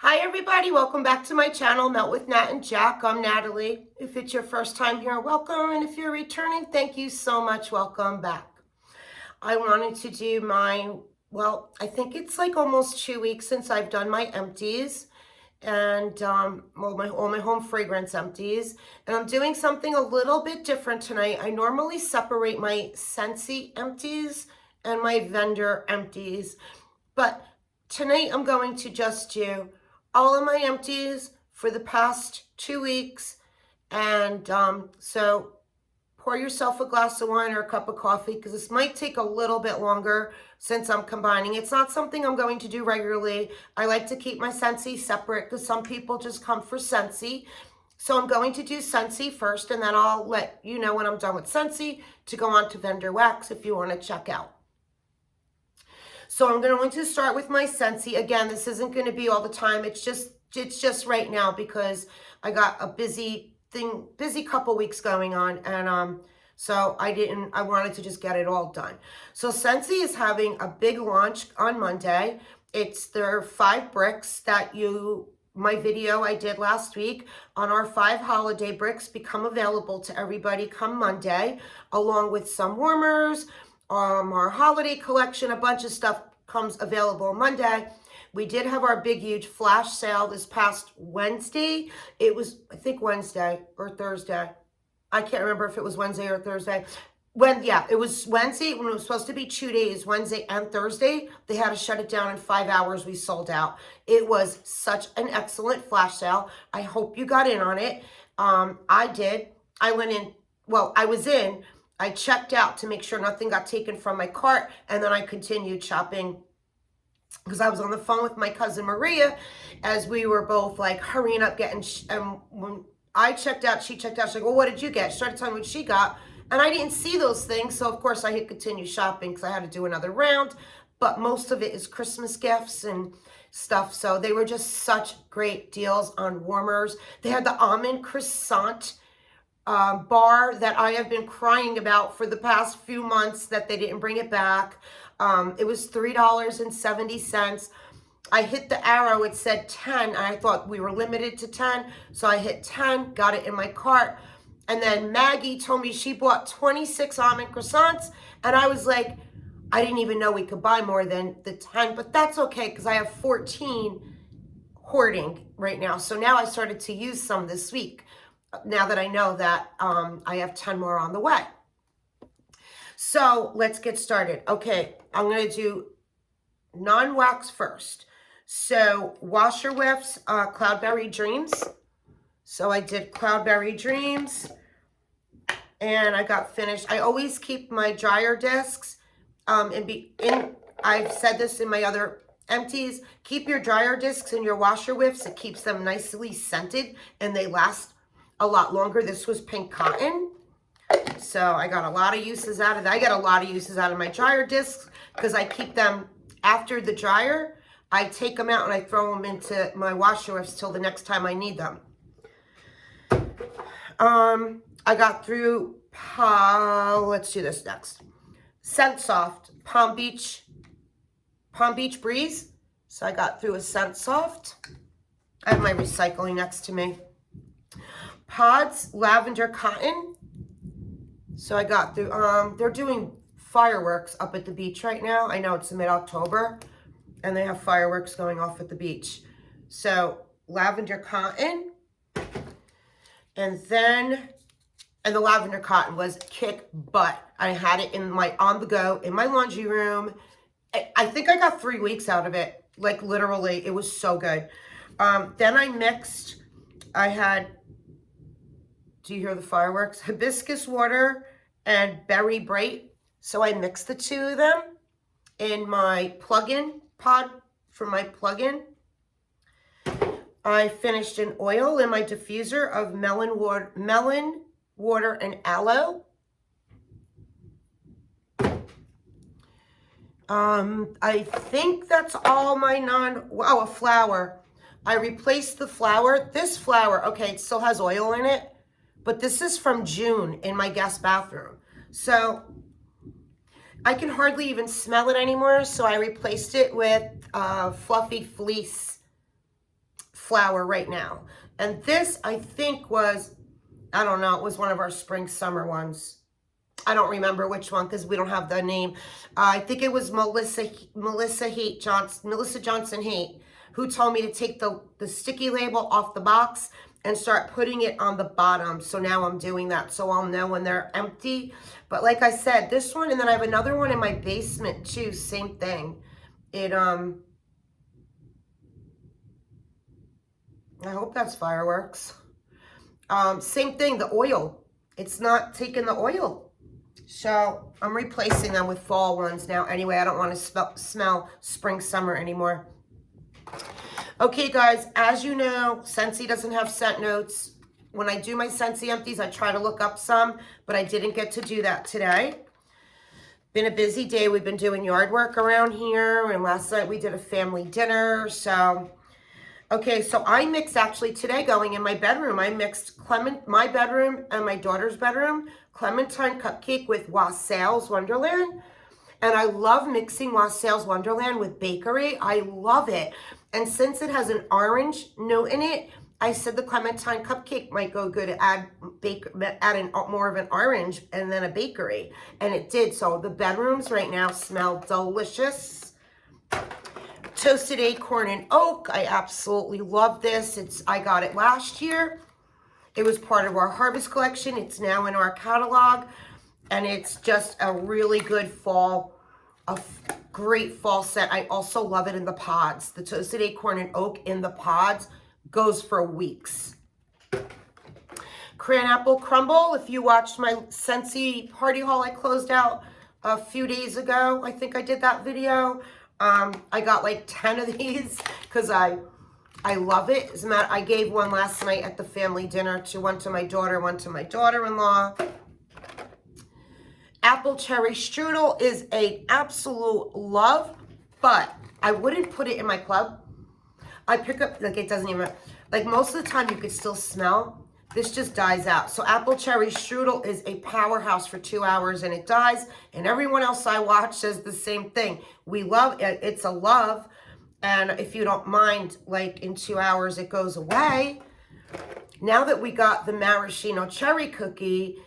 Hi everybody, welcome back to my channel, Melt with Nat and Jack. I'm Natalie. If it's your first time here, welcome. And if you're returning, thank you so much. Welcome back. I wanted to do I think it's like almost 2 weeks since I've done my empties and all my home fragrance empties. And I'm doing something a little bit different tonight. I normally separate my SCENTSY empties and my vendor empties, but tonight I'm going to just do all of my empties for the past 2 weeks. And so pour yourself a glass of wine or a cup of coffee, because this might take a little bit longer since I'm combining. It's not something I'm going to do regularly. I like to keep my SCENTSY separate because some people just come for SCENTSY. So I'm going to do SCENTSY first, and then I'll let you know when I'm done with SCENTSY to go on to vendor wax if you want to check out. So I'm going to start with my SCENTSY. Again, this isn't going to be all the time. It's just right now because I got a busy couple weeks going on, and so I wanted to just get it all done. So SCENTSY is having a big launch on Monday. It's their 5 bricks that my video I did last week on our 5 holiday bricks become available to everybody come Monday, along with some warmers. Our holiday collection, a bunch of stuff comes available Monday. We did have our big, huge flash sale this past Wednesday. It was, I think, Wednesday or Thursday. I can't remember if it was Wednesday or Thursday. It was Wednesday when it was supposed to be 2 days, Wednesday and Thursday. They had to shut it down in 5 hours. We sold out. It was such an excellent flash sale. I hope you got in on it. I did. I went in, I was in. I checked out to make sure nothing got taken from my cart, and then I continued shopping because I was on the phone with my cousin Maria as we were both like hurrying up getting, when I checked out, she checked out. She's like, well, what did you get? She started telling me what she got, and I didn't see those things. So of course I hit continue shopping because I had to do another round, but most of it is Christmas gifts and stuff. So they were just such great deals on warmers. They had the almond croissant bar that I have been crying about for the past few months that they didn't bring it back. It was $3.70. I hit the arrow, it said 10. I thought we were limited to 10. So I hit 10, got it in my cart. And then Maggie told me she bought 26 almond croissants. And I was like, I didn't even know we could buy more than the 10, but that's okay because I have 14 hoarding right now. So now I started to use some this week, now that I know that I have 10 more on the way. So let's get started. Okay, I'm going to do non-wax first. So Washer Whiffs, Cloudberry Dreams. So I did Cloudberry Dreams, and I got finished. I always keep my dryer discs, I've said this in my other empties, keep your dryer discs and your washer whiffs. It keeps them nicely scented, and they last a lot longer. This was pink cotton. So I got a lot of uses out of that. I got a lot of uses out of my dryer discs because I keep them after the dryer. I take them out and I throw them into my washer whiffs till the next time I need them. I got through, let's do this next. Scent Soft, Palm Beach Breeze. So I got through a Scent Soft. I have my recycling next to me. Pods, Lavender Cotton. So I got through, they're doing fireworks up at the beach right now. I know it's mid-October, and they have fireworks going off at the beach. So Lavender Cotton. And the Lavender Cotton was kick butt. I had it in my on-the-go, in my laundry room. I think I got 3 weeks out of it. Like literally, it was so good. Then I mixed, I had, do you hear the fireworks? Hibiscus water and berry bright. So I mixed the 2 of them in my plug-in pod for my plug-in. I finished an oil in my diffuser of melon water and aloe. I think that's all my a flower. I replaced the flower. This flower, okay, it still has oil in it, but this is from June in my guest bathroom. So I can hardly even smell it anymore. So I replaced it with Fluffy Fleece flower right now. And this, I think, was, I don't know, it was one of our spring summer ones. I don't remember which one because we don't have the name. I think it was Melissa Johnson Haight, who told me to take the sticky label off the box and start putting it on the bottom. So now I'm doing that so I'll know when they're empty. But like I said, this one, and then I have another one in my basement too, same thing. It, I hope that's fireworks. Same thing, the oil. It's not taking the oil. So I'm replacing them with fall ones now. Anyway, I don't want to smell spring, summer anymore. Okay, guys, as you know, SCENTSY doesn't have scent notes. When I do my SCENTSY empties, I try to look up some, but I didn't get to do that today. Been a busy day. We've been doing yard work around here, and last night we did a family dinner. So, okay, so I mixed actually today going in my bedroom. I mixed my bedroom and my daughter's bedroom, Clementine cupcake with Wassail's Wonderland. And I love mixing Wassail's Wonderland with bakery. I love it. And since it has an orange note in it, I said the Clementine cupcake might go good to add more of an orange and then a bakery. And it did. So the bedrooms right now smell delicious. Toasted acorn and oak. I absolutely love this. I got it last year. It was part of our harvest collection. It's now in our catalog. And it's just a really good fall, a great fall scent. I also love it in the pods. The toasted acorn and oak in the pods goes for weeks. Cran apple crumble. If you watched my SCENTSY party haul I closed out a few days ago, I think I did that video. I got like 10 of these because I love it. As a matter, I gave one last night at the family dinner, one to my daughter, one to my daughter-in-law. Apple cherry strudel is an absolute love, but I wouldn't put it in my club. I pick up, like, it doesn't even, like, most of the time you could still smell. This just dies out. So apple cherry strudel is a powerhouse for 2 hours and it dies. And everyone else I watch says the same thing. We love it. It's a love. And if you don't mind, like, in 2 hours it goes away. Now that we got the maraschino cherry cookie,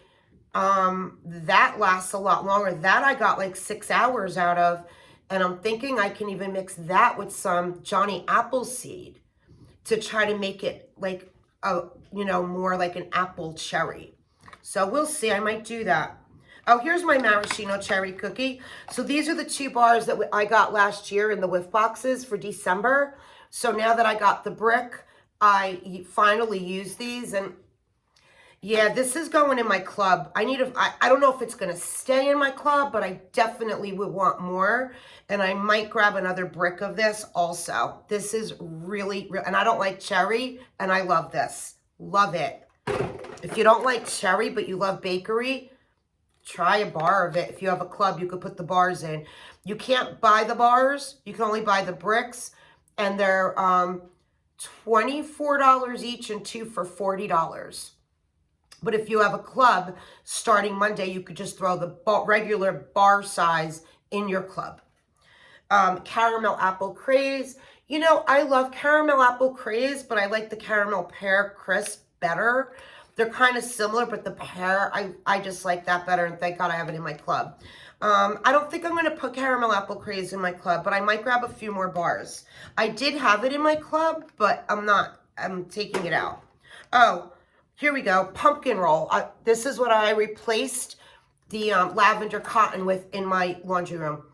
that lasts a lot longer. That I got like 6 hours out of. And I'm thinking I can even mix that with some Johnny Appleseed to try to make it like a, you know, more like an apple cherry. So we'll see. I might do that. Oh, here's my maraschino cherry cookie. So these are the 2 bars that I got last year in the whiff boxes for December. So now that I got the brick, I finally use these. And yeah, this is going in my club. I don't know if it's going to stay in my club, but I definitely would want more. And I might grab another brick of this also. This is really, and I don't like cherry, and I love this. Love it. If you don't like cherry, but you love bakery, try a bar of it. If you have a club, you could put the bars in. You can't buy the bars. You can only buy the bricks, and they're $24 each and 2 for $40. But if you have a club, starting Monday, you could just throw the regular bar size in your club. Caramel apple craze. You know, I love caramel apple craze, but I like the caramel pear crisp better. They're kind of similar, but the pear, I just like that better, and thank God I have it in my club. I don't think I'm going to put caramel apple craze in my club, but I might grab a few more bars. I did have it in my club, but I'm taking it out. Oh, here we go, pumpkin roll. This is what I replaced the lavender cotton with in my laundry room.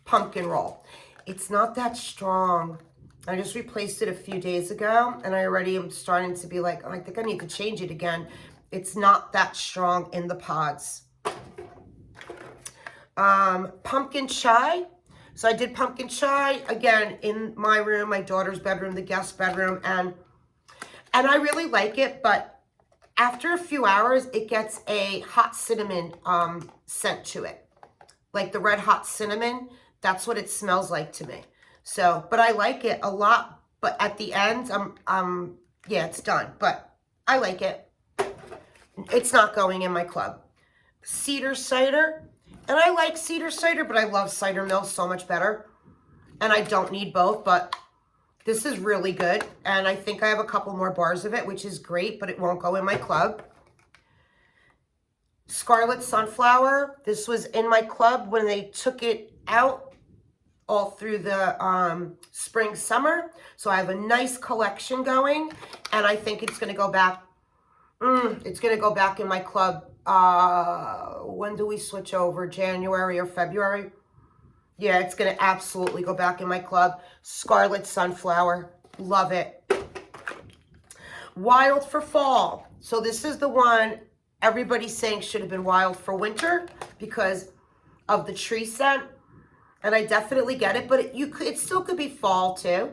Pumpkin roll. It's not that strong. I just replaced it a few days ago, and I already am starting to be like, oh, I think I need to change it again. It's not that strong in the pods. Pumpkin chai. So I did pumpkin chai, again, in my room, my daughter's bedroom, the guest bedroom, and I really like it, but after a few hours, it gets a hot cinnamon scent to it. Like the red hot cinnamon, that's what it smells like to me. So, but I like it a lot. But at the end, yeah, it's done. But I like it. It's not going in my club. Cedar cider. And I like cedar cider, but I love cider mill so much better. And I don't need both, but This is really good, and I think I have a couple more bars of it, which is great, but it won't go in my club. Scarlet Sunflower. This was in my club when they took it out all through the spring, summer. So I have a nice collection going, and I think it's going to go back. It's going to go back in my club. When do we switch over? January or February? Yeah, it's going to absolutely go back in my club. Scarlet Sunflower. Love it. Wild for fall. So this is the one everybody's saying should have been wild for winter because of the tree scent. And I definitely get it, but it still could be fall too.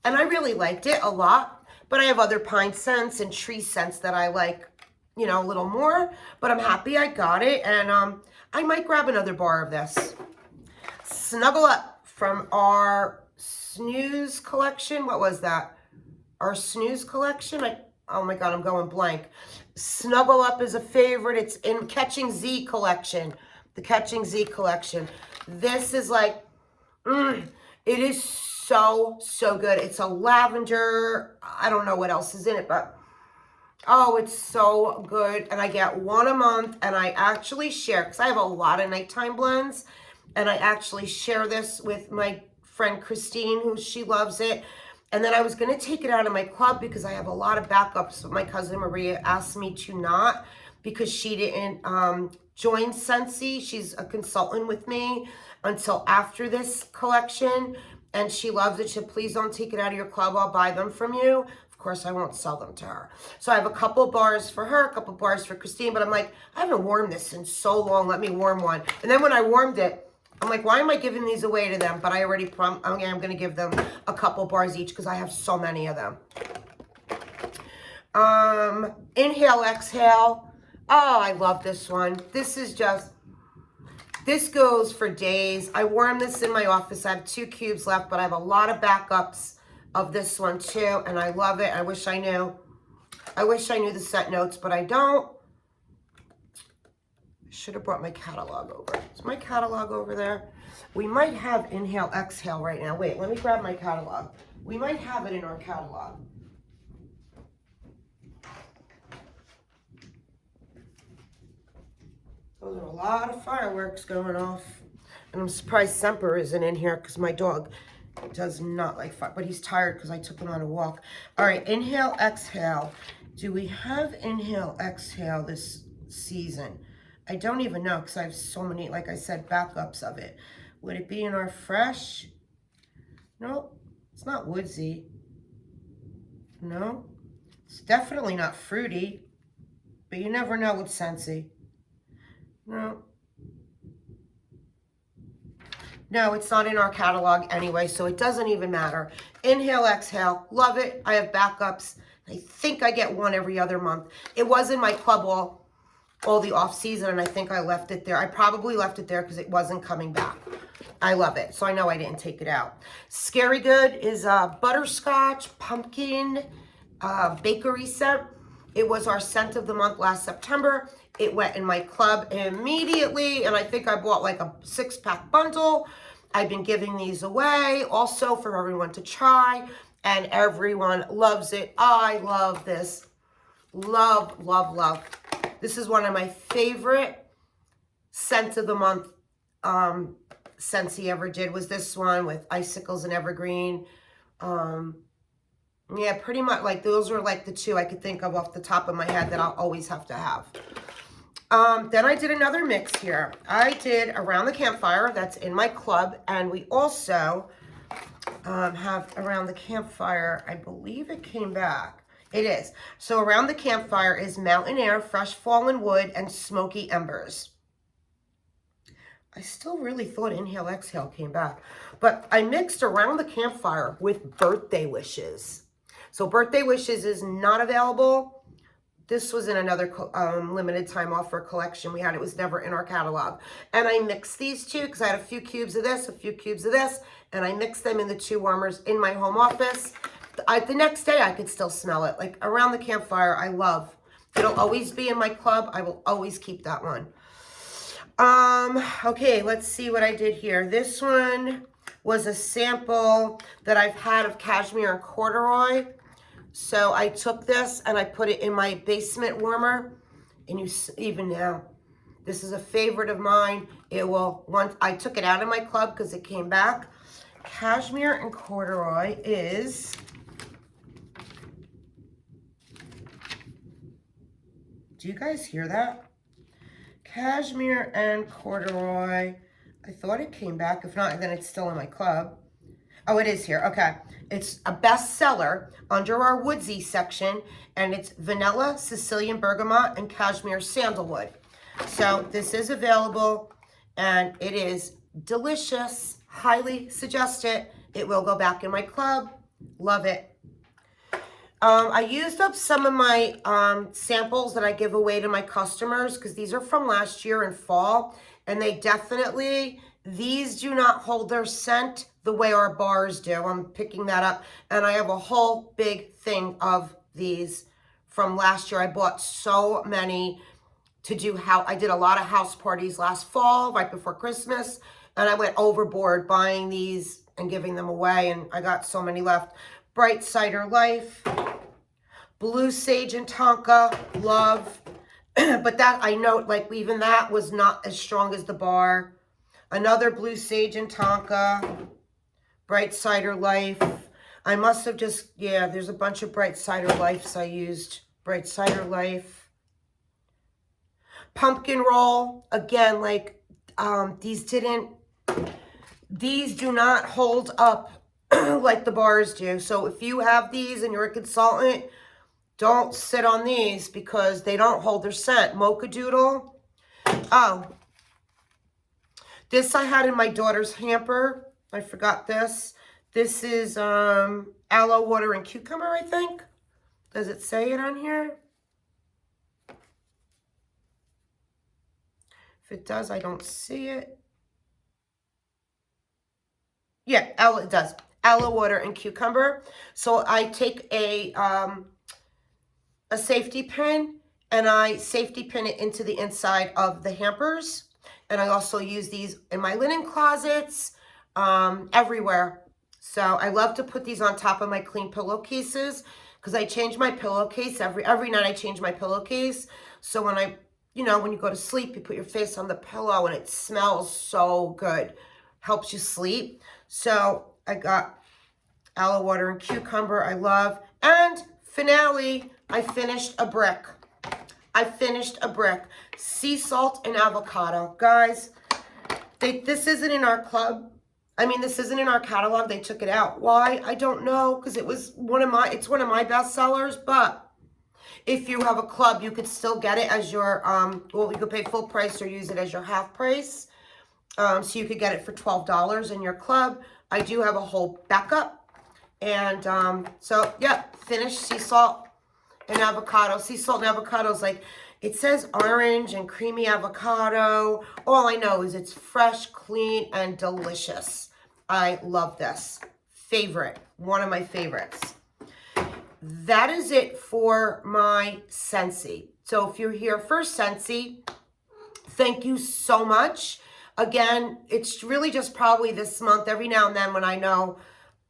And I really liked it a lot. But I have other pine scents and tree scents that I like, you know, a little more. But I'm happy I got it. And I might grab another bar of this. Snuggle Up from our Snooze collection. What was that? Our Snooze collection? Oh my God, I'm going blank. Snuggle Up is a favorite. It's in Catching Z collection. The Catching Z collection. This is like, it is so, so good. It's a lavender. I don't know what else is in it, but oh, it's so good. And I get one a month, and I actually share, because I have a lot of nighttime blends, and I actually share this with my friend Christine, who she loves it. And then I was going to take it out of my club because I have a lot of backups. But my cousin Maria asked me to not because she didn't join SCENTSY. She's a consultant with me until after this collection. And she loves it. She said, please don't take it out of your club. I'll buy them from you. Of course, I won't sell them to her. So I have a couple bars for her, a couple bars for Christine. But I'm like, I haven't warmed this in so long. Let me warm one. And then when I warmed it, I'm like, why am I giving these away to them? But I already promised, okay, I'm going to give them a couple bars each because I have so many of them. Inhale, Exhale. Oh, I love this one. This is just, this goes for days. I warm this in my office. I have 2 cubes left, but I have a lot of backups of this one too, and I love it. I wish I knew. I wish I knew the set notes, but I don't. Should have brought my catalog over. Is my catalog over there? We might have Inhale, Exhale right now. Wait, let me grab my catalog. We might have it in our catalog. Those are a lot of fireworks going off. And I'm surprised Semper isn't in here because my dog does not like fire. But he's tired because I took him on a walk. All right, Inhale, Exhale. Do we have Inhale, Exhale this season? I don't even know because I have so many, like I said, backups of it. Would it be in our fresh? No, it's not woodsy. No, it's definitely not fruity. But you never know with SCENTSY. No. No, it's not in our catalog anyway, so it doesn't even matter. Inhale, Exhale. Love it. I have backups. I think I get one every other month. It was in my club all the off season, and I think I left it there. I probably left it there because it wasn't coming back. I love it, so I know I didn't take it out. Scary Good is a butterscotch pumpkin bakery scent. It was our scent of the month last September. It went in my club immediately, and I think I bought like a 6-pack bundle. I've been giving these away also for everyone to try, and everyone loves it. I love this. Love, love, love. This is one of my favorite scent of the month SCENTSY ever did, was this one with icicles and evergreen. Yeah, pretty much like those are like the 2 I could think of off the top of my head that I'll always have to have. Then I did another mix here. I did Around the Campfire. That's in my club. And we also have Around the Campfire. I believe it came back. It is. So Around the Campfire is Mountain Air, Fresh Fallen Wood, and Smoky Embers. I still really thought Inhale, Exhale came back. But I mixed Around the Campfire with Birthday Wishes. So Birthday Wishes is not available. This was in another limited time offer collection we had. It was never in our catalog. And I mixed these 2 because I had a few cubes of this, a few cubes of this, and I mixed them in the 2 warmers in my home office. The next day I could still smell it. Like Around the Campfire, I love. It'll always be in my club. I will always keep that one. Okay, let's see what I did here. This one, was a sample that I've had of cashmere and corduroy. So I took this and I put it in my basement warmer. And even now, this is a favorite of mine. It will, once I took it out of my club because it came back. Cashmere and corduroy is, do you guys hear that? Cashmere and corduroy. I thought it came back. If not, then it's still in my club. Oh, it is here. Okay. It's a bestseller under our woodsy section, and it's vanilla, Sicilian bergamot, and cashmere sandalwood. So this is available, and it is delicious. Highly suggest it. It will go back in my club. Love it. I used up some of my samples that I give away to my customers because these are from last year in fall, and they definitely, these do not hold their scent the way our bars do. I'm picking that up, and I have a whole big thing of these from last year. I bought so many to do I did a lot of house parties last fall, right before Christmas, and I went overboard buying these and giving them away, and I got so many left. Bright Cider Life, Blue Sage and Tonka, love. But that, I note, like, even that was not as strong as the bar. Another Blue Sage and Tonka, Bright Cider Life. I must have just, yeah, there's a bunch of Bright Cider Lifes I used. Bright Cider Life. Pumpkin Roll, again, like, these do not hold up like the bars do. So if you have these and you're a consultant, don't sit on these because they don't hold their scent. Mocha Doodle. Oh, this I had in my daughter's hamper. I forgot this. This is aloe water and cucumber, I think. Does it say it on here? If it does, I don't see it. Yeah, it does. Aloe water and cucumber. So I take a safety pin and I safety pin it into the inside of the hampers. And I also use these in my linen closets, everywhere. So I love to put these on top of my clean pillowcases because I change my pillowcase every night. I change my pillowcase. So when when you go to sleep, you put your face on the pillow and it smells so good. Helps you sleep. So I got aloe water and cucumber, I love. And finale, I finished a brick. Sea salt and avocado. Guys, this isn't in our club. I mean, this isn't in our catalog. They took it out. Why? I don't know, because it's one of my best sellers. But if you have a club, you could still get it as your, well, you could pay full price or use it as your half price. So you could get it for $12 in your club. I do have a whole backup. And so, yeah, finished sea salt and avocado. Sea salt and avocado is like, it says orange and creamy avocado. All I know is it's fresh, clean, and delicious. I love this. Favorite. One of my favorites. That is it for my SCENTSY. So if you're here for SCENTSY, thank you so much. Again, it's really just probably this month. Every now and then when I know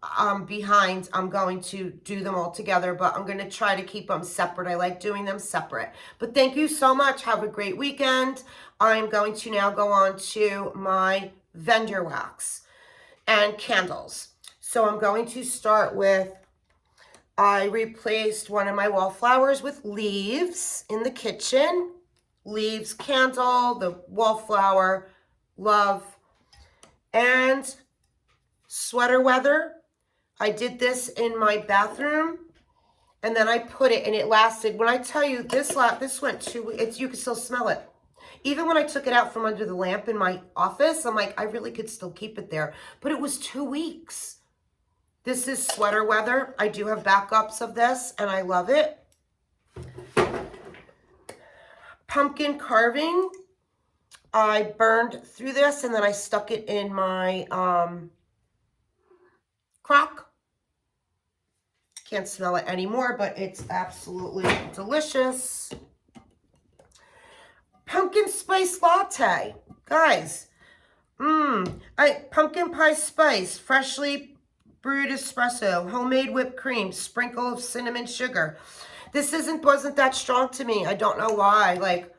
I'm behind, I'm going to do them all together, but I'm going to try to keep them separate. I like doing them separate. But thank you so much. Have a great weekend. I'm going to now go on to my vendor wax and candles. So I'm going to start with, I replaced one of my wallflowers with leaves in the kitchen. Leaves candle, the wallflower, love. And sweater weather. I did this in my bathroom, and then I put it, and it lasted. When I tell you this went 2 weeks. You can still smell it. Even when I took it out from under the lamp in my office, I'm like, I really could still keep it there. But it was 2 weeks. This is sweater weather. I do have backups of this, and I love it. Pumpkin carving. I burned through this, and then I stuck it in my crock. Can't smell it anymore, but it's absolutely delicious. Pumpkin spice latte. Guys, Pumpkin pie spice, freshly brewed espresso, homemade whipped cream, sprinkle of cinnamon sugar. This wasn't that strong to me. I don't know why. Like,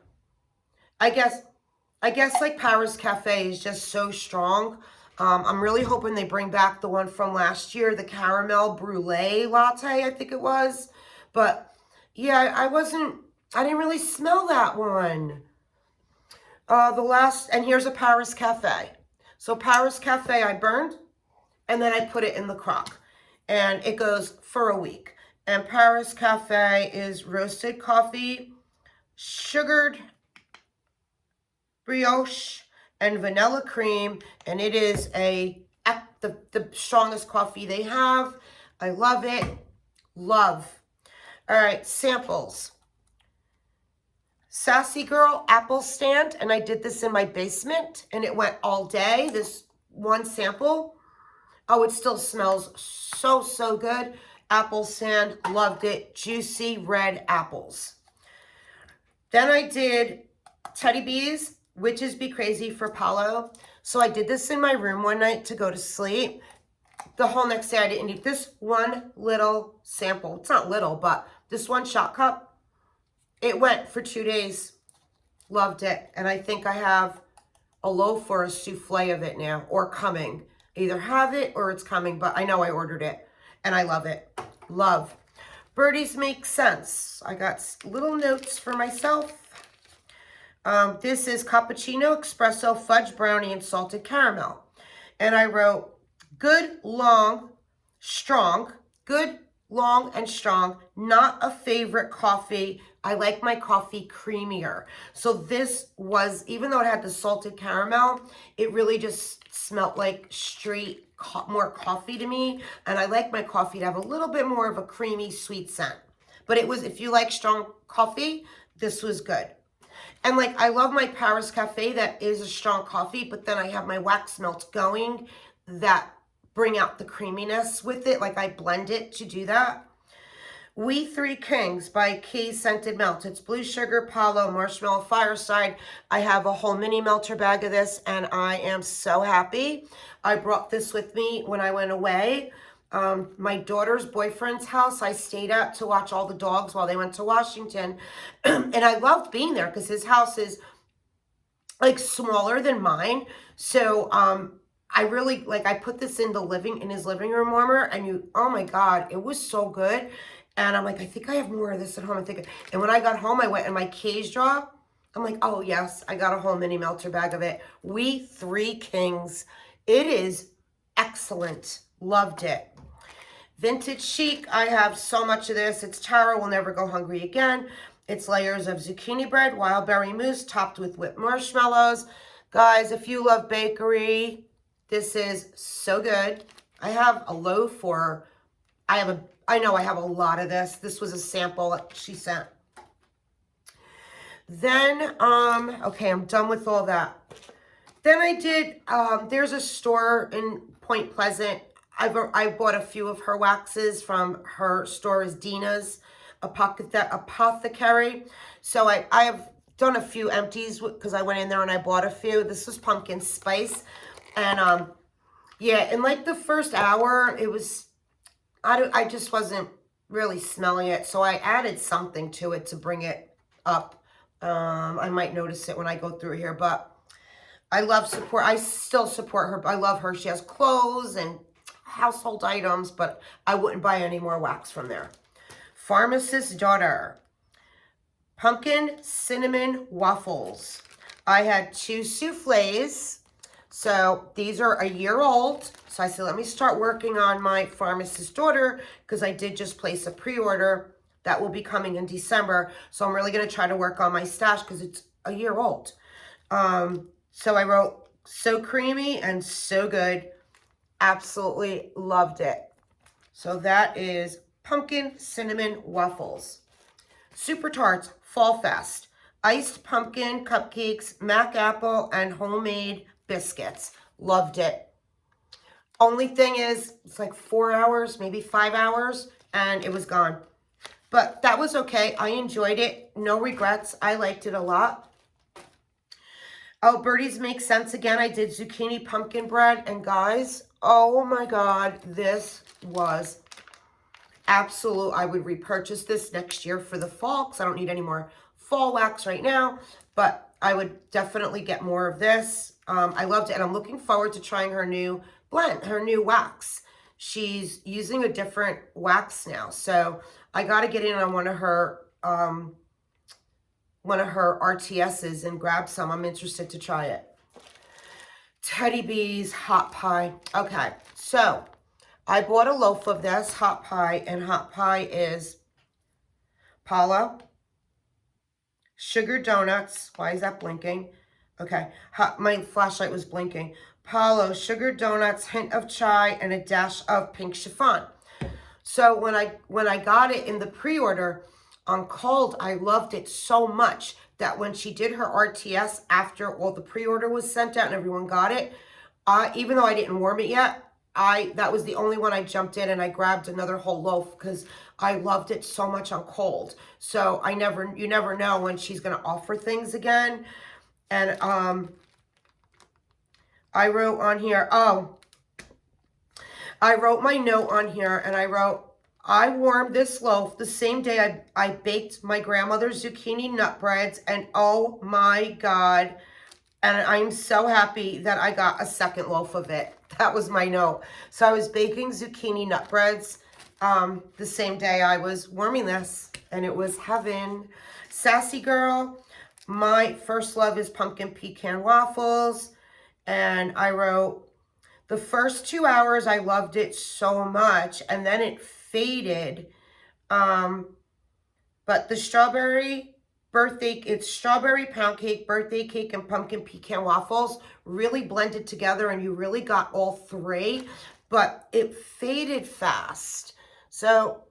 I guess like Paris Cafe is just so strong. I'm really hoping they bring back the one from last year, the caramel brulee latte, I think it was. But yeah, I didn't really smell that one. And here's a Paris Cafe. So Paris Cafe I burned, and then I put it in the crock. And it goes for a week. And Paris Cafe is roasted coffee, sugared brioche, and vanilla cream. And it is the strongest coffee they have. I love it. Love. All right, samples. Sassy Girl apple stand, and I did this in my basement, and it went all day, this one sample. Oh, it still smells so, so good. Apple stand, loved it. Juicy red apples. Then I did Teddy Bees, Witches Be Crazy for Paulo. So I did this in my room one night to go to sleep. The whole next day I didn't eat this one little sample. It's not little, but this one shot cup. It went for 2 days. Loved it. And I think I have a loaf or a souffle of it now, or coming. Either have it or it's coming, but I know I ordered it. And I love it. Love. Birdies Make Sense. I got little notes for myself. This is cappuccino, espresso, fudge brownie, and salted caramel. And I wrote, good, long, strong. Good, long, and strong. Not a favorite coffee. I like my coffee creamier. So this was, even though it had the salted caramel, it really just smelled like straight, more coffee to me. And I like my coffee to have a little bit more of a creamy, sweet scent. But it was, if you like strong coffee, this was good. And like, I love my Paris Cafe that is a strong coffee, but then I have my wax melts going that bring out the creaminess with it. Like I blend it to do that. We Three Kings by Key Scented Melt. It's blue sugar, Paulo, marshmallow, Fireside. I have a whole mini melter bag of this, and I am so happy. I brought this with me when I went away. My daughter's boyfriend's house I stayed at to watch all the dogs while they went to Washington. And I loved being there because his house is like smaller than mine. So I really, like, I put this in his living room warmer, and oh my God, it was so good. And I'm like, I think I have more of this at home. And when I got home, I went in my cage drawer. I'm like, oh yes, I got a whole mini melter bag of it. We Three Kings. It is excellent. Loved it. Vintage Chic. I have so much of this. It's Tara Will Never Go Hungry Again. It's layers of zucchini bread, wild berry mousse, topped with whipped marshmallows. Guys, if you love bakery, this is so good. I have a loaf, or I know I have a lot of this. This was a sample that she sent. Then, okay, I'm done with all that. Then I did, there's a store in Point Pleasant. I bought a few of her waxes from her store, is Dina's Apothecary. So I have done a few empties because I went in there and I bought a few. This was pumpkin spice. And yeah, in like the first hour, it was, I just wasn't really smelling it. So I added something to it to bring it up. I might notice it when I go through here, but I still support her. I love her. She has clothes and household items, but I wouldn't buy any more wax from there. Pharmacist's Daughter. Pumpkin cinnamon waffles. I had 2 souffles. So these are a year old. So I said, let me start working on my Pharmacist's Daughter, because I did just place a pre-order that will be coming in December. So I'm really going to try to work on my stash because it's a year old. So I wrote, so creamy and so good. Absolutely loved it. So that is pumpkin cinnamon waffles. Super Tarts Fall Fest. Iced pumpkin cupcakes, mac apple, and homemade biscuits. Loved it. Only thing is, it's like 4 hours, maybe 5 hours, and it was gone. But that was okay. I enjoyed it. No regrets. I liked it a lot. Oh, birdies make sense again. I did zucchini pumpkin bread. And guys, oh my God, this was absolute. I would repurchase this next year for the fall because I don't need any more fall wax right now. But I would definitely get more of this. I loved it. And I'm looking forward to trying her new blend, her new wax. She's using a different wax now. So I got to get in on one of her RTSs and grab some. I'm interested to try it. Teddy B's hot pie. Okay, so I bought a loaf of this hot pie, and hot pie is Palo, sugar donuts. Why is that blinking? Okay, my flashlight was blinking. Palo, sugar donuts, hint of chai, and a dash of pink chiffon. So when I got it in the pre-order on cold, I loved it so much that when she did her RTS after all the pre-order was sent out and everyone got it, even though I didn't warm it yet, that was the only one I jumped in and I grabbed another whole loaf because I loved it so much on cold. So you never know when she's gonna offer things again. And I wrote on here, I wrote my note on here and I wrote, I warmed this loaf the same day I baked my grandmother's zucchini nut breads, and oh my God, and I'm so happy that I got a second loaf of it. That was my note. So I was baking zucchini nut breads the same day I was warming this, and it was heaven. Sassy girl, my first love is pumpkin pecan waffles, and I wrote, the first 2 hours, I loved it so much, and then it faded. But the strawberry it's strawberry pound cake, birthday cake, and pumpkin pecan waffles really blended together, and you really got all three, but it faded fast. So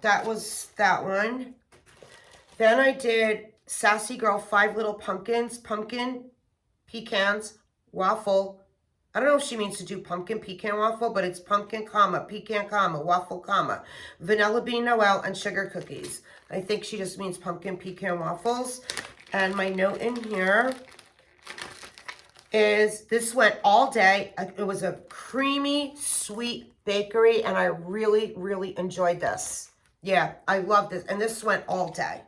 that was that one. Then I did Sassy Girl 5 Little Pumpkins, pumpkin, pecans, waffle. I don't know if she means to do pumpkin pecan waffle, but it's pumpkin, comma, pecan, comma, waffle, comma, vanilla bean Noel, and sugar cookies. I think she just means pumpkin pecan waffles. And my note in here is this went all day. It was a creamy, sweet bakery, and I really, really enjoyed this. Yeah, I love this. And this went all day.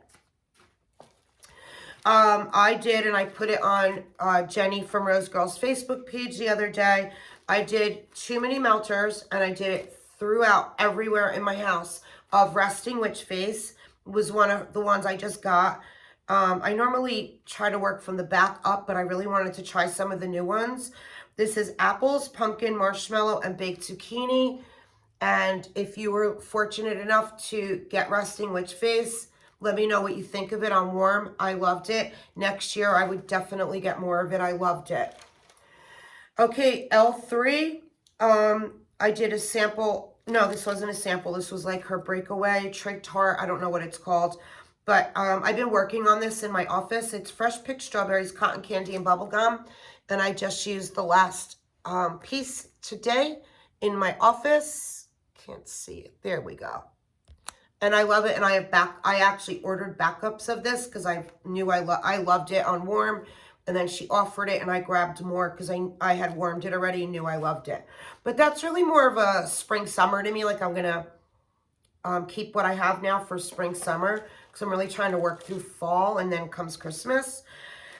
I did, and I put it on Jenny from Rose Girl's Facebook page the other day. I did too many melters, and I did it throughout everywhere in my house of Resting Witch Face. Was one of the ones I just got. I normally try to work from the back up, but I really wanted to try some of the new ones. This is apples, pumpkin, marshmallow, and baked zucchini. And if you were fortunate enough to get Resting Witch Face, let me know what you think of it on warm. I loved it. Next year, I would definitely get more of it. I loved it. Okay, L3. I did a sample. No, this wasn't a sample. This was like her breakaway trig tart. I don't know what it's called. But I've been working on this in my office. It's fresh picked strawberries, cotton candy, and bubble gum. And I just used the last piece today in my office. Can't see it. There we go. And I love it, and I actually ordered backups of this because I knew I loved it on warm, and then she offered it, and I grabbed more because I had warmed it already and knew I loved it. But that's really more of a spring summer to me. Like, I'm gonna keep what I have now for spring summer because I'm really trying to work through fall, and then comes Christmas.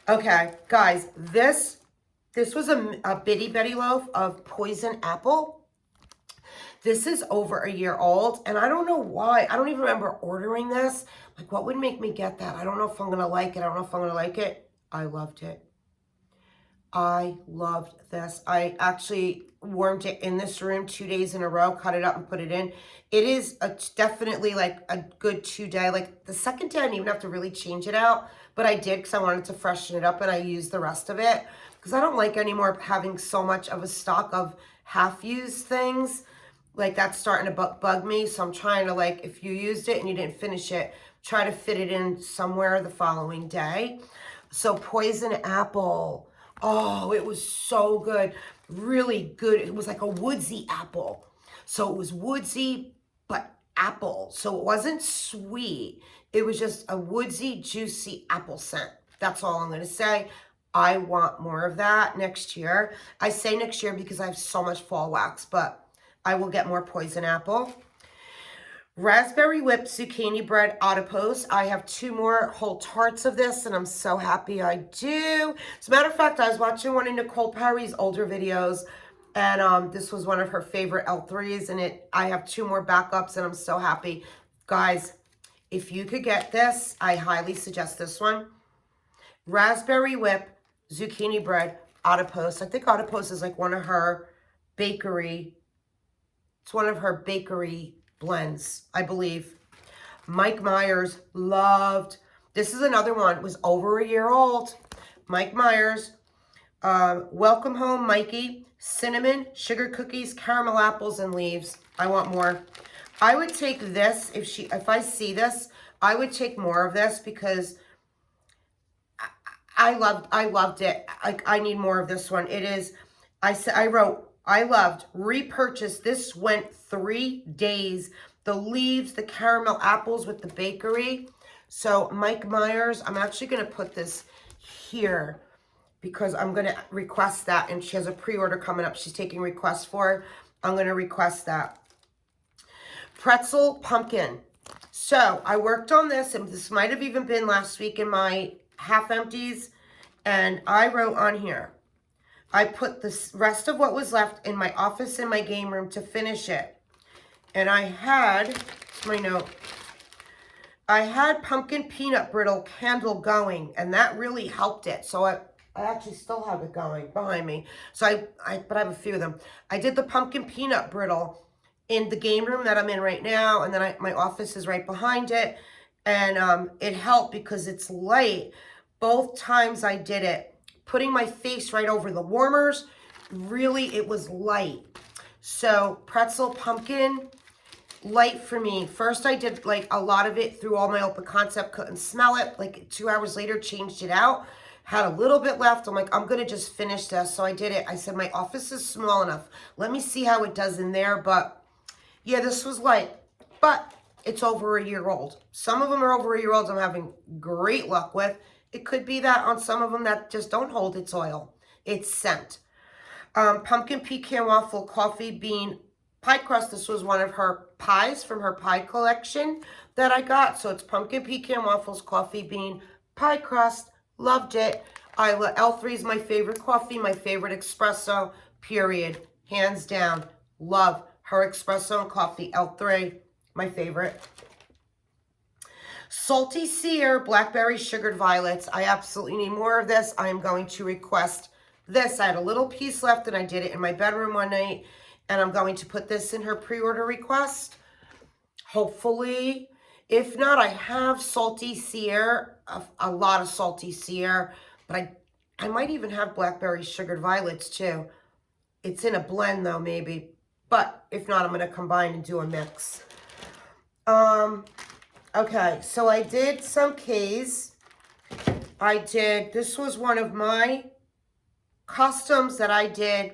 Okay, guys, this was a bitty betty loaf of poison apple. This is over a year old, and I don't know why. I don't even remember ordering this. Like, what would make me get that? I don't know if I'm going to like it. I don't know if I'm going to like it. I loved it. I loved this. I actually warmed it in this room 2 days in a row, cut it up and put it in. It is definitely like a good 2 day. Like, the second day, I didn't even have to really change it out, but I did because I wanted to freshen it up, and I used the rest of it because I don't like anymore having so much of a stock of half-used things. Like, that's starting to bug me. So I'm trying to, like, if you used it and you didn't finish it, try to fit it in somewhere the following day. So poison apple. Oh, it was so good. Really good. It was like a woodsy apple. So it was woodsy, but apple. So it wasn't sweet. It was just a woodsy, juicy apple scent. That's all I'm going to say. I want more of that next year. I say next year because I have so much fall wax, but I will get more poison apple. Raspberry whipped zucchini bread adipose. I have 2 more whole tarts of this, and I'm so happy I do. As a matter of fact, I was watching one of Nicole Perry's older videos, and this was one of her favorite L3s, and I have 2 more backups, and I'm so happy. Guys, if you could get this, I highly suggest this one. Raspberry whip zucchini bread adipose. I think adipose is like one of her bakery. It's one of her bakery blends, I believe. Mike Myers loved. This is another one. It was over a year old. Mike Myers. Welcome home, Mikey. Cinnamon, sugar cookies, caramel apples, and leaves. I want more. I would take this if I see this. I would take more of this because I loved it. I need more of this one. It is. I wrote. I loved. Repurchase. This went 3 days. The leaves, the caramel apples with the bakery. So Mike Myers. I'm actually going to put this here because I'm going to request that, and she has a pre-order coming up. She's taking requests for. I'm going to request that. Pretzel pumpkin. So I worked on this, and this might have even been last week in my half empties, and I wrote on here, I put the rest of what was left in my office in my game room to finish it. And I had, my note, I had pumpkin peanut brittle candle going, and that really helped it. So I actually still have it going behind me. So but I have a few of them. I did the pumpkin peanut brittle in the game room that I'm in right now, and then my office is right behind it, and it helped because it's light. Both times I did it, putting my face right over the warmers, really it was light. So pretzel pumpkin, light for me. First I did like a lot of it through all my open concept, couldn't smell it. Like 2 hours later, changed it out, had a little bit left. I'm like, I'm gonna just finish this. So I did it. I said, my office is small enough. Let me see how it does in there. But yeah, this was light, but it's over a year old. Some of them are over a year old I'm having great luck with. It could be that on some of them that just don't hold its oil. It's scent. Pumpkin pecan waffle coffee bean pie crust. This was one of her pies from her pie collection that I got. So it's pumpkin pecan waffles coffee bean pie crust. Loved it. L3 is my favorite coffee, my favorite espresso, period. Hands down. Love her espresso and coffee. L3, my favorite. Salty Sear Blackberry Sugared Violets. I absolutely need more of this. I am going to request this. I had a little piece left, and I did it in my bedroom one night, and I'm going to put this in her pre-order request. Hopefully. If not, I have Salty Sear, a lot of Salty Sear, but I might even have Blackberry Sugared Violets too. It's in a blend though, maybe. But if not, I'm going to combine and do a mix. Okay, so I did some K's. This was one of my customs that I did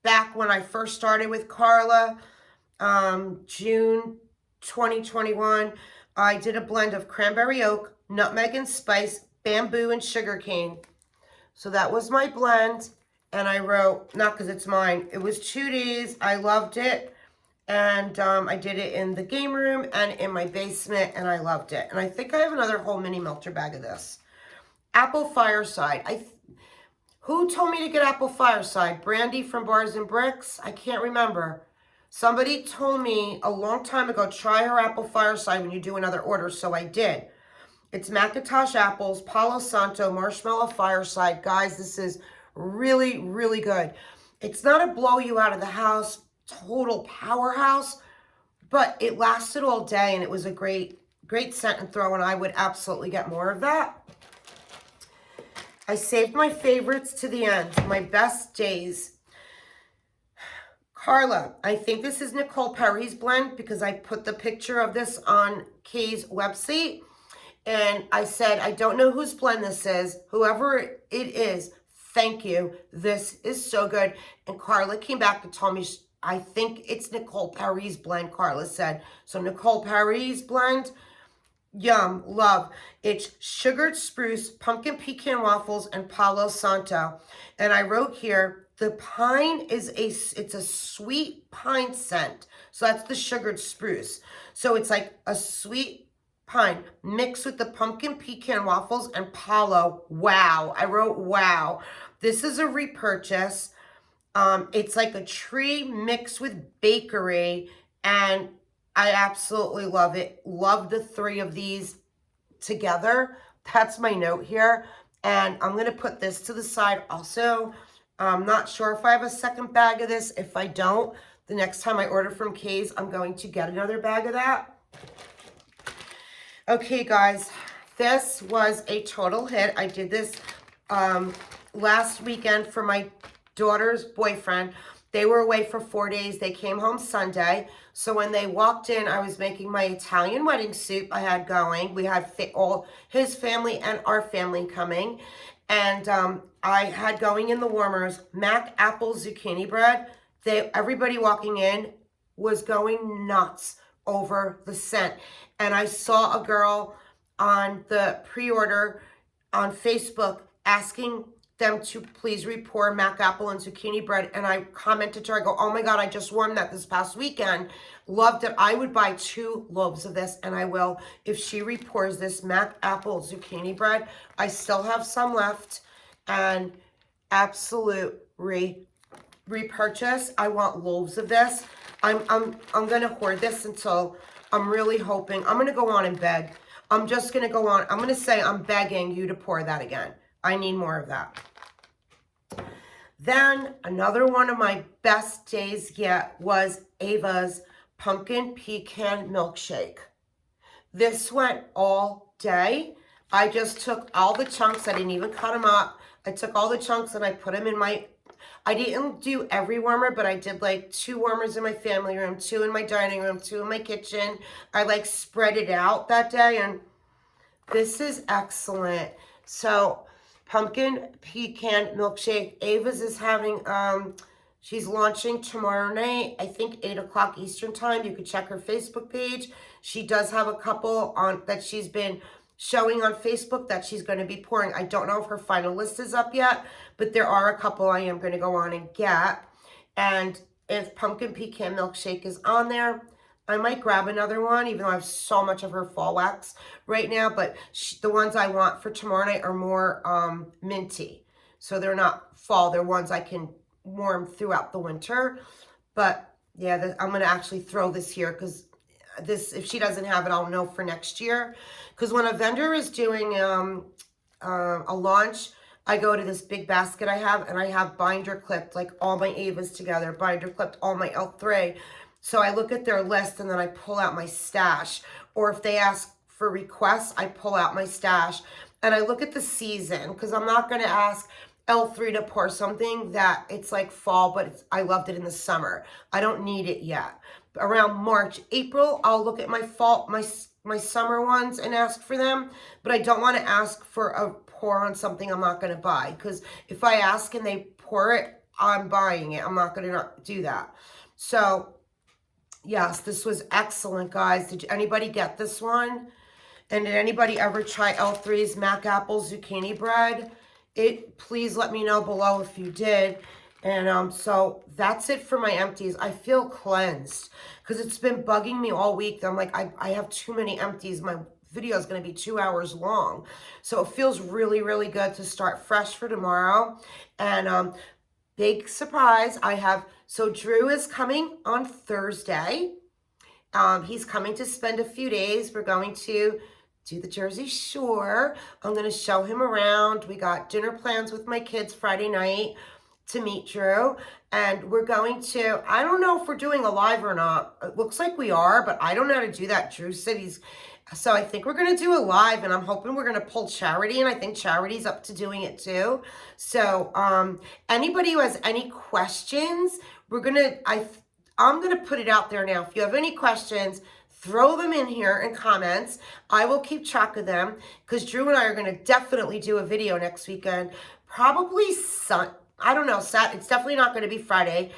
back when I first started with Carla, June 2021. I did a blend of cranberry oak, nutmeg and spice, bamboo, and sugarcane. So that was my blend, and I wrote, not because it's mine, it was 2 days. I loved it. And I did it in the game room and in my basement, and I loved it. And I think I have another whole mini melter bag of this. Apple Fireside. Who told me to get Apple Fireside? Brandy from Bars and Bricks? I can't remember. Somebody told me a long time ago, try her Apple Fireside when you do another order, so I did. It's Macintosh apples, Palo Santo, marshmallow Fireside. Guys, this is really, really good. It's not a blow you out of the house, total powerhouse, but it lasted all day, and it was a great scent and throw, and I would absolutely get more of that. I saved my favorites to the end, my best days. Carla, I think this is Nicole Perry's blend because I put the picture of this on Kay's website, and I said, I don't know whose blend this is. Whoever it is, thank you. This is so good. And Carla came back and told me, I think it's Nicole Perry's blend, Carla said. So Nicole Perry's blend, Yum, love. It's sugared spruce, pumpkin pecan waffles, and Palo Santo. And I wrote here, the pine is it's a sweet pine scent. So that's the sugared spruce. So it's like a sweet pine mixed with the pumpkin pecan waffles and Palo. Wow. I wrote wow. This is a repurchase. It's like a tree mixed with bakery, and I absolutely love it. Love the three of these together. That's my note here. And I'm going to put this to the side also. I'm not sure if I have a second bag of this. If I don't, the next time I order from Case, I'm going to get another bag of that. Okay, guys, this was a total hit. I did this last weekend for my daughter's boyfriend. They were away for 4 days. They came home Sunday. So when they walked in, I was making my Italian wedding soup I had going. We had all his family and our family coming. And I had going in the warmers, mac apple zucchini bread. Everybody walking in was going nuts over the scent. And I saw a girl on the pre-order on Facebook asking them to please report mac apple and zucchini bread, and I commented to her, I go, oh my God, I just warmed that this past weekend. Loved it. I would buy 2 loaves of this, and I will if she repours this mac apple zucchini bread. I still have some left, and absolute repurchase. I want loaves of this. I'm gonna hoard this until I'm really hoping. I'm gonna go on in bed. I'm just gonna go on. I'm gonna say I'm begging you to pour that again. I need more of that. Then another one of my best days yet was Ava's pumpkin pecan milkshake. This went all day. I just took all the chunks. I didn't even cut them up. I took all the chunks and I put them in my, I didn't do every warmer, but I did like 2 warmers in my family room, 2 in my dining room, 2 in my kitchen. I like spread it out that day, and this is excellent. So pumpkin pecan milkshake. Ava's is having, she's launching tomorrow night, I think 8 o'clock Eastern time. You can check her Facebook page. She does have a couple on that she's been showing on Facebook that she's going to be pouring. I don't know if her final list is up yet, but there are a couple I am going to go on and get. And if pumpkin pecan milkshake is on there, I might grab another one, even though I have so much of her fall wax right now. But the ones I want for tomorrow night are more minty. So they're not fall. They're ones I can warm throughout the winter. But yeah, I'm going to actually throw this here because this, if she doesn't have it, I'll know for next year. Because when a vendor is doing a launch, I go to this big basket I have, and I have binder clipped like all my Avas together, binder clipped all my L3. So I look at their list and then I pull out my stash. Or if they ask for requests, I pull out my stash. And I look at the season, because I'm not going to ask L3 to pour something that it's like fall, but I loved it in the summer. I don't need it yet. Around March, April, I'll look at my fall, my summer ones and ask for them. But I don't want to ask for a pour on something I'm not going to buy. Because if I ask and they pour it, I'm buying it. I'm not going to not do that. So yes, this was excellent, guys. Did anybody get this one? And did anybody ever try L3's Mac Apple Zucchini Bread? Please let me know below if you did. And so that's it for my empties. I feel cleansed because it's been bugging me all week. I'm like, I have too many empties. My video is going to be 2 hours long. So it feels really, really good to start fresh for tomorrow. And big surprise, so Drew is coming on Thursday. He's coming to spend a few days. We're going to do the Jersey Shore. I'm going to show him around. We got dinner plans with my kids Friday night to meet Drew. And we're going to, I don't know if we're doing a live or not. It looks like we are, but I don't know how to do that. Drew said so I think we're going to do a live, and I'm hoping we're going to pull Charity, and I think Charity's up to doing it too. So anybody who has any questions, I'm going to put it out there now. If you have any questions, throw them in here in comments. I will keep track of them because Drew and I are going to definitely do a video next weekend. Probably I don't know, it's definitely not going to be Friday.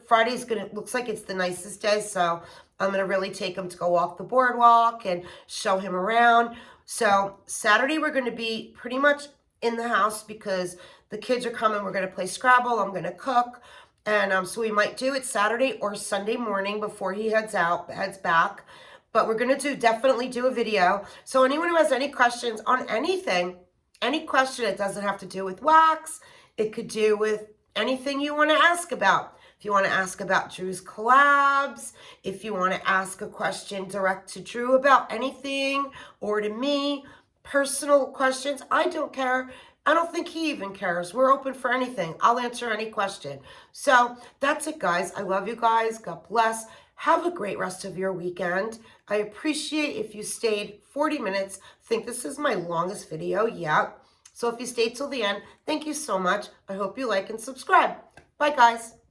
Friday's looks like it's the nicest day, so I'm going to really take him to go walk the boardwalk and show him around. So Saturday, we're going to be pretty much in the house because the kids are coming. We're going to play Scrabble. I'm going to cook. And so we might do it Saturday or Sunday morning before he heads back. But we're going to definitely do a video. So anyone who has any questions on anything, any question, it doesn't have to do with wax. It could do with anything you want to ask about. If you want to ask about Drew's collabs, if you want to ask a question direct to Drew about anything or to me, personal questions, I don't care. I don't think he even cares. We're open for anything. I'll answer any question. So that's it, guys. I love you guys. God bless. Have a great rest of your weekend. I appreciate if you stayed 40 minutes. I think this is my longest video yet. So if you stayed till the end, thank you so much. I hope you like and subscribe. Bye, guys.